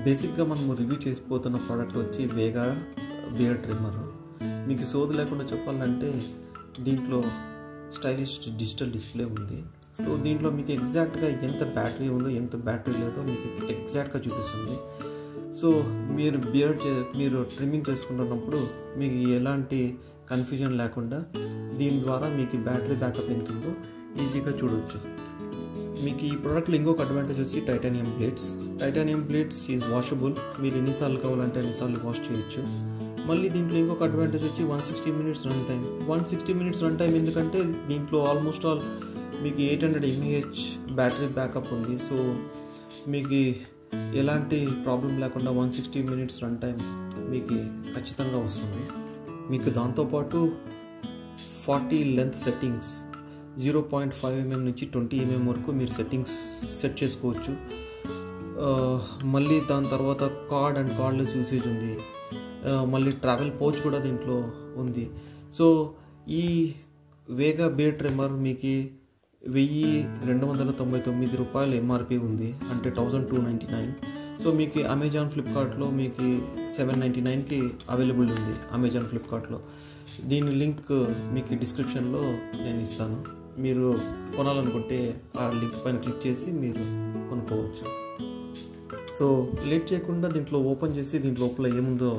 బేసిక్గా మనం review చేసిపోతున్న product వచ్చి వేగా బియర్డ్ ట్రిమ్మర్. మీకు సోది లేకుండా చెప్పాలంటే దీంట్లో స్టైలిష్ డిజిటల్ డిస్ప్లే ఉంది. సో దీంట్లో మీకు ఎగ్జాక్ట్గా ఎంత బ్యాటరీ ఉందో ఎంత బ్యాటరీ లేదో మీకు ఎగ్జాక్ట్గా చూపిస్తుంది. సో మీరు ట్రిమ్మింగ్ చేసుకుంటున్నప్పుడు మీకు ఎలాంటి కన్ఫ్యూజన్ లేకుండా దీని ద్వారా మీకు బ్యాటరీ బ్యాకప్ ఎంత ఉందో ఈజీగా చూడవచ్చు. మీకు ఈ ప్రోడక్ట్లో ఇంకొక అడ్వాంటేజ్ వచ్చి టైటానియం ప్లేట్స్ ఈజ్ వాషబుల్. మీరు ఎన్నిసార్లు కావాలంటే అన్నిసార్లు వాష్ చేయొచ్చు. మళ్ళీ దీంట్లో ఇంకొక అడ్వాంటేజ్ వచ్చి 160 minutes run time. 160 minutes run time ఎందుకంటే దీంట్లో ఆల్మోస్ట్ ఆల్ మీకు 800 mAh బ్యాటరీ బ్యాకప్ ఉంది. సో మీకు ఎలాంటి ప్రాబ్లం లేకుండా 160 minutes రన్ టైం మీకు ఖచ్చితంగా వస్తుంది. మీకు దాంతోపాటు 40 లెంత్ సెట్టింగ్స్ 0.5 mm నుంచి 20 mm వరకు మీరు సెట్ చేసుకోవచ్చు. మళ్ళీ దాని తర్వాత కార్డ్ అండ్ కార్డ్లెస్ యూసేజ్ ఉంది. మళ్ళీ ట్రావెల్ పౌచ్ కూడా దీంట్లో ఉంది. సో ఈ వేగా బియర్డ్ ట్రిమ్మర్ మీకు 1299 రూపాయలు ఎంఆర్పి ఉంది, అంటే 1299. సో మీకు అమెజాన్ ఫ్లిప్కార్ట్లో మీకు 799కి అవైలబుల్ ఉంది. అమెజాన్ ఫ్లిప్కార్ట్లో దీని లింక్ మీకు డిస్క్రిప్షన్లో నేను ఇస్తాను. మీరు కొనాలనుకుంటే ఆ లింక్ పైన క్లిక్ చేసి మీరు కొనుక్కోవచ్చు. సో లేట్ చేయకుండా దీంట్లో ఓపెన్ చేసి దీంట్లో లోపల ఏముందో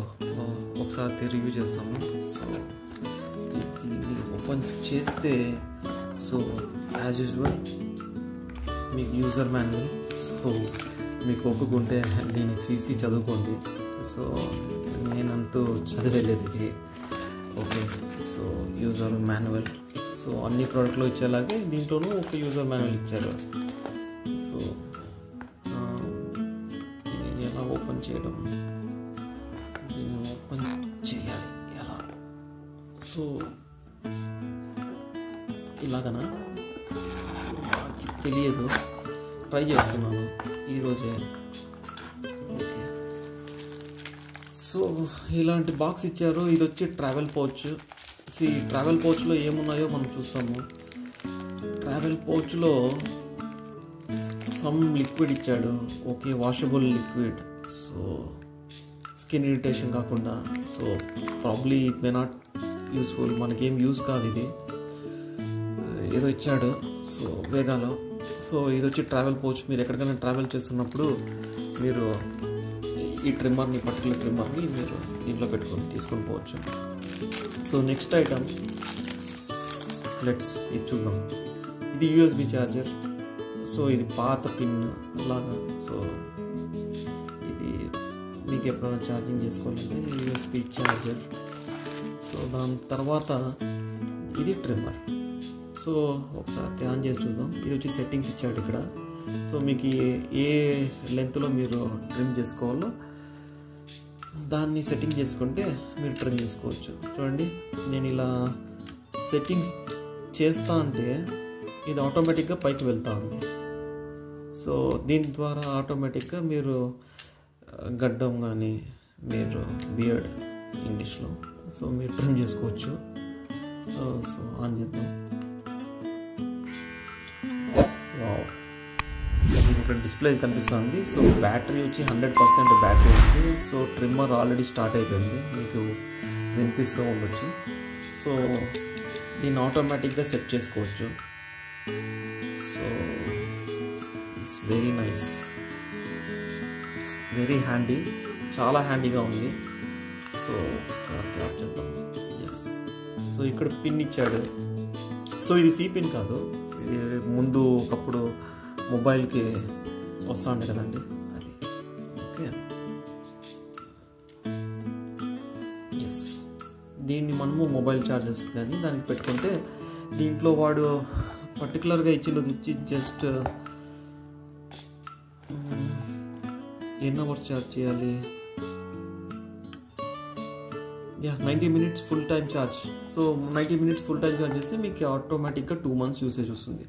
ఒకసారి రివ్యూ చేస్తాము. సో దీన్ని ఓపెన్ చేస్తే సో యాజ్ యూజువల్ మీకు యూజర్ మాన్యువల్. సో మీకు ఒప్పుకుంటే దీన్ని తీసి చదువుకోండి. సో నేనంతూ చదివేలేదు ఇది. Okay, so user manual. So అన్ని ప్రోడక్ట్లో ఇచ్చేలాగే దీంట్లోనూ ఒక యూజర్ మాన్యువల్ ఇచ్చారు. సో దీన్ని ఎలా ఓపెన్ చేయడం, దీన్ని ఓపెన్ చేయాలి ఎలా? సో ఇలాగనా, నాకు తెలియదు, ట్రై చేస్తున్నాను ఈరోజే. ఓకే, సో ఇలాంటి బాక్స్ ఇచ్చారు. ఇది వచ్చి ట్రావెల్ పౌచ్. ట్రావెల్ పౌచ్లో ఏమున్నాయో మనం చూస్తాము. ట్రావెల్ పౌచ్లో సమ్ లిక్విడ్ ఇచ్చాడు. Okay, washable liquid. So skin irritation కాకుండా. So probably it may not useful, మనకేం యూజ్ కాదు ఇది. ఏదో ఇచ్చాడు సో వేగాలో. సో ఇది వచ్చి ట్రావెల్ పౌచ్. మీరు ఎక్కడికైనా ట్రావెల్ చేస్తున్నప్పుడు మీరు ఈ పర్టికులర్ ట్రిమ్మర్ని మీరు దీంట్లో తీసుకొని పోవచ్చు. సో నెక్స్ట్ ఐటమ్ ఇది చూద్దాం. ఇది యూఎస్బి ఛార్జర్. సో ఇది పాత పిన్ లాగా. సో ఇది మీకు ఎప్పుడైనా ఛార్జింగ్ చేసుకోవాలంటే యూఎస్బి ఛార్జర్. సో దాని తర్వాత ఇది ట్రిమ్మర్. సో ఒకసారి ఆన్ చేసి చూద్దాం. ఇది వచ్చి సెట్టింగ్స్ ఇచ్చాడు ఇక్కడ. సో మీకు ఏ లెంత్లో మీరు ట్రిమ్ చేసుకోవాలో దాన్ని సెట్టింగ్ చేసుకుంటే మీరు ట్రిమ్ చేసుకోవచ్చు. చూడండి, నేను ఇలా సెట్టింగ్స్ చేస్తా అంటే ఇది ఆటోమేటిక్గా పైకి వెళ్తా ఉంది. సో దీని ద్వారా ఆటోమేటిక్గా మీరు గడ్డం కానీ మీరు బియర్డ్ ఇంగ్లీష్లో సో మీరు ట్రిమ్ చేసుకోవచ్చు. సో ఆన్ చేద్దాం. వావ్, ఇక్కడ డిస్ప్లే కనిపిస్తుంది. సో బ్యాటరీ వచ్చి 100% బ్యాటరీ ఉంది. సో ట్రిమ్మర్ ఆల్రెడీ స్టార్ట్ అయిపోయింది, మీకు వినిపిస్తూ ఉండొచ్చు. సో దీన్ని ఆటోమేటిక్గా సెట్ చేసుకోవచ్చు. So it's very nice, very handy, చాలా హ్యాండీగా ఉంది. సో క్లాప్ చేద్దాం. ఎస్, సో ఇక్కడ పిన్ ఇచ్చాడు. సో ఇది సి పిన్ కాదు, ఇది ముందు ఒకప్పుడు మొబైల్కి వస్తూ ఉండే కదండి అది. ఓకే, ఎస్, దీన్ని మనము మొబైల్ ఛార్జెస్ కానీ దానికి పెట్టుకుంటే దీంట్లో వాడు పర్టికులర్గా ఇచ్చినది వచ్చి జస్ట్ ఎన్ని అవర్స్ ఛార్జ్ చేయాలి? 90 minutes full time charge. So 90 minutes full time charge చేస్తే మీకు ఆటోమేటిక్గా 2 months యూసేజ్ వస్తుంది.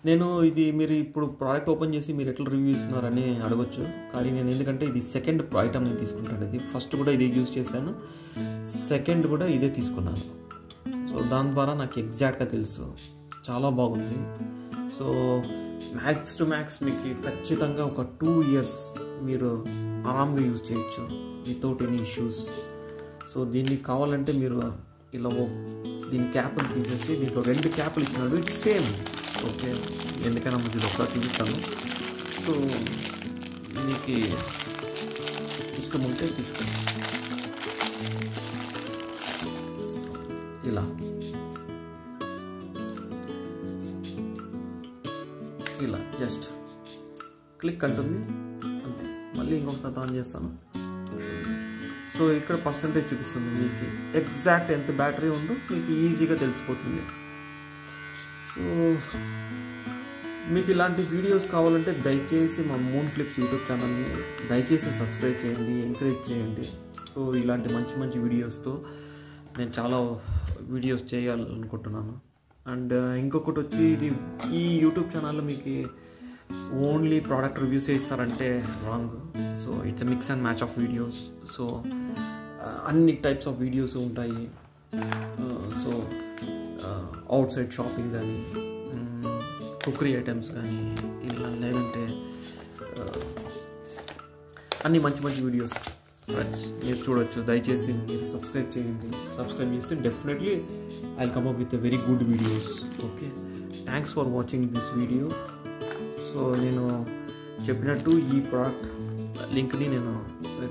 నేను ఇది మీరు ఇప్పుడు ప్రోడక్ట్ ఓపెన్ చేసి మీరు ఎట్లా రివ్యూ ఇస్తున్నారని అడగొచ్చు, కానీ నేను ఎందుకంటే ఇది సెకండ్ ఐటమ్ నేను తీసుకుంటాను. ఇది ఫస్ట్ కూడా ఇదే యూజ్ చేశాను, సెకండ్ కూడా ఇదే తీసుకున్నాను. సో దాని ద్వారా నాకు ఎగ్జాక్ట్గా తెలుసు, చాలా బాగుంది. సో మ్యాక్స్ టు మ్యాక్స్ మీకు ఖచ్చితంగా ఒక 2 years మీరు ఆరామ్గా యూజ్ చేయొచ్చు వితౌట్ ఎనీ ఇష్యూస్. సో దీన్ని కావాలంటే మీరు ఇలా దీని క్యాప్ని తీసేసి దీంట్లో 2 క్యాప్లు ఇచ్చినాడు, ఇట్స్ సేమ్. ఓకే, ఎందుకైనా మీకు ఇది ఒకసారి చూపిస్తాను. సో మీకు ఇష్టం ఉంటే తీసుకోండి. ఇలా జస్ట్ క్లిక్ అంటుంది అంతే. మళ్ళీ ఇంకొకసారి ఆన్ చేస్తాను. సో ఇక్కడ పర్సంటేజ్ చూపిస్తుంది, మీకు ఎగ్జాక్ట్ ఎంత బ్యాటరీ ఉందో మీకు ఈజీగా తెలిసిపోతుంది. సో మీకు ఇలాంటి వీడియోస్ కావాలంటే దయచేసి మా మూన్ క్లిప్స్ యూట్యూబ్ ఛానల్ని దయచేసి సబ్స్క్రైబ్ చేయండి, ఎంకరేజ్ చేయండి. సో ఇలాంటి మంచి మంచి వీడియోస్తో నేను చాలా వీడియోస్ చేయాలనుకుంటున్నాను. అండ్ ఇంకొకటి వచ్చి ఈ యూట్యూబ్ ఛానల్లో మీకు ఓన్లీ ప్రోడక్ట్ రివ్యూస్ ఇస్తారంటే wrong. So it's mix and match of videos. So అన్ని టైప్స్ ఆఫ్ వీడియోస్ ఉంటాయి. సో అవుట్ సైడ్ షాపింగ్ కానీ, కుకరీ ఐటమ్స్ కానీ, ఇలా లేదంటే అన్ని మంచి మంచి వీడియోస్ ఫ్రెండ్స్ మీరు చూడొచ్చు. దయచేసి మీరు సబ్స్క్రైబ్ చేయండి. సబ్స్క్రైబ్ చేస్తే definitely I will come up with very good videos. Okay, thanks for watching this video. So నేను చెప్పినట్టు ఈ ప్రోడక్ట్ లింక్ని నేను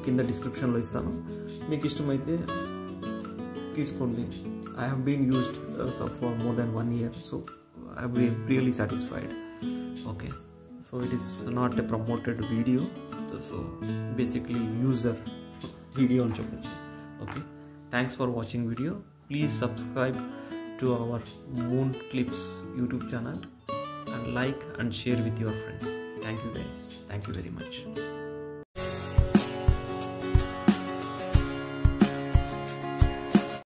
కింద డిస్క్రిప్షన్లో ఇస్తాను. మీకు ఇష్టమైతే తీసుకోండి. I have been used for more than 1 year, so I have been really satisfied. Okay, so it is not a promoted video, so basically user video on chapter. Okay, thanks for watching video. Please subscribe to our Moon Clips YouTube channel and like and share with your friends. Thank you guys, thank you very much.